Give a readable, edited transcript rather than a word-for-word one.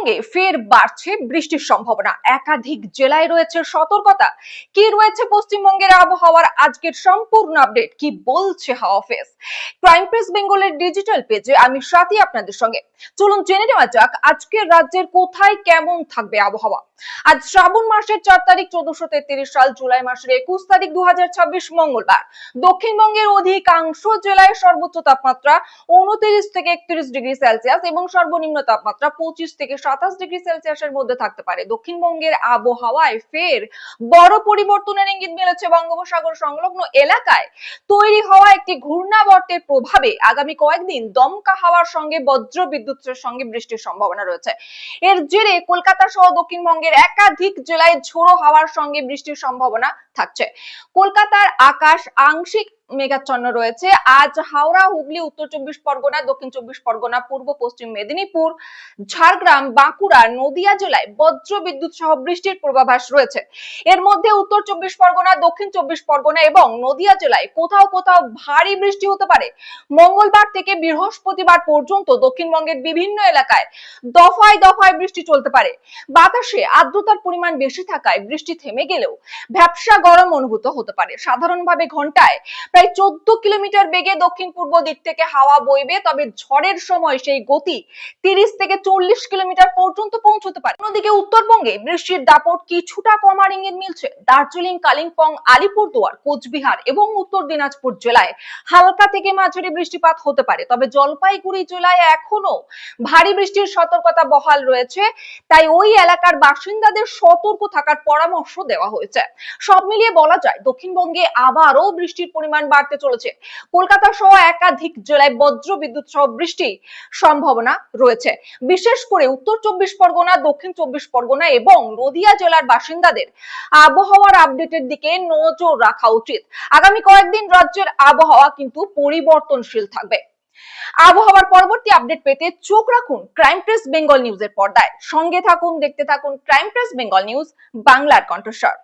দক্ষিণবঙ্গে ফের বাড়ছে বৃষ্টির সম্ভাবনা, একাধিক জেলায় রয়েছে সতর্কতা। কি রয়েছে পশ্চিমবঙ্গের আবহাওয়ার আজকের সম্পূর্ণ আপডেট, কি বলছে হাওয়া অফিস। ক্রাইম প্রেস বেঙ্গলের ডিজিটাল পেজে আমি সাথী আপনাদের সঙ্গে। চলুন জেনে নেওয়া যাক আজকের রাজ্যের কোথায় কেমন থাকবে আবহাওয়া। আজ শ্রাবণ মাসের 4 তারিখ 1433 সাল, জুলাই মাসের 21 তারিখ 2026 মঙ্গলবার। দক্ষিণবঙ্গের অধিকাংশ জেলায় সর্বোচ্চ তাপমাত্রা 29 থেকে 31 ডিগ্রি সেলসিয়াস এবং সর্বনিম্ন তাপমাত্রা 25 থেকে 27 ডিগ্রি সেলসিয়াসের মধ্যে থাকতে পারে। দক্ষিণবঙ্গের আবহাওয়ায় ফের বড় পরিবর্তনের ইঙ্গিত মিলেছে বঙ্গোপসাগর সংলগ্ন এলাকায় তৈরি হওয়া একটি ঘূর্ণাবর্তের প্রভাবে আগামী কয়েকদিন দমকা হাওয়ার সঙ্গে বজ্র বিদ্যুতের সঙ্গে বৃষ্টির সম্ভাবনা রয়েছে। এর জেরে কলকাতা সহ দক্ষিণবঙ্গের একাধিক জেলায় ঝোড়ো হাওয়ার সঙ্গে বৃষ্টির সম্ভাবনা থাকছে। কলকাতার আকাশ আংশিক মেঘাচ্ছন্ন রয়েছে। আজ হাওড়া, হুগলি, উত্তর চব্বিশ পরগনা, দক্ষিণ চব্বিশ পরগনা, পূর্ব পশ্চিম মেদিনীপুর, ঝাড়গ্রাম, বাঁকুড়া, নদিয়া জেলায় বজ্র বিদ্যুৎ সহ বৃষ্টির পূর্বাভাস রয়েছে। এর মধ্যে উত্তর চব্বিশ পরগনা, দক্ষিণ চব্বিশ পরগনা এবং নদিয়া জেলায় কোথাও কোথাও ভারী বৃষ্টি হতে পারে। মঙ্গলবার থেকে বৃহস্পতিবার পর্যন্ত দক্ষিণবঙ্গের বিভিন্ন এলাকায় দফায় দফায় বৃষ্টি চলতে পারে। বাতাসে আর্দ্রতার পরিমাণ বেশি থাকায় বৃষ্টি থেমে গেলেও ভ্যাপসা গরম অনুভূত হতে পারে। সাধারণভাবে ঘন্টায় প্রায় 14 কিলোমিটার বেগে দক্ষিণ পূর্ব দিক থেকে হাওয়া বইবে, তবে ঝড়ের সময় সেই গতি 30 থেকে 40 কিলোমিটার পর্যন্ত পৌঁছতে পারে। অন্যদিকে উত্তরবঙ্গে বৃষ্টির দাপট কিছুটা কমার ইঙ্গিত মিলছে। দার্জিলিং, কালিম্পং, আলিপুরদুয়ার, কোচবিহার এবং উত্তর দিনাজপুর জেলায় হালকা থেকে মাঝারি বৃষ্টিপাত হতে পারে, তবে জলপাইগুড়ি জেলায় এখনো ভারী বৃষ্টির সতর্কতা বহাল রয়েছে। তাই ওই এলাকার বাসিন্দাদের সতর্ক থাকার পরামর্শ দেওয়া হয়েছে। সব মিলিয়ে বলা যায় দক্ষিণবঙ্গে আবারও বৃষ্টির পরিমাণ বাড়তে চলেছে। কলকাতা সহ একাধিক জেলায় বজ্র বিদ্যুৎ সহ বৃষ্টি সম্ভাবনা রয়েছে। বিশেষ করে উত্তর চব্বিশ পরগনা, দক্ষিণ চব্বিশ পরগনা এবং নদিয়া জেলার বাসিন্দাদের আবহাওয়ার আপডেটের দিকে নজর রাখা উচিত। আগামী কয়েকদিন রাজ্যের আবহাওয়া কিন্তু পরিবর্তনশীল থাকবে। আবহাওয়ার পরবর্তী আপডেট পেতে চোখ রাখুন ক্রাইম প্রেস বেঙ্গল নিউজের পর্দায়। সঙ্গে থাকুন, দেখতে থাকুন ক্রাইম প্রেস বেঙ্গল নিউজ, বাংলার কণ্ঠস্বর।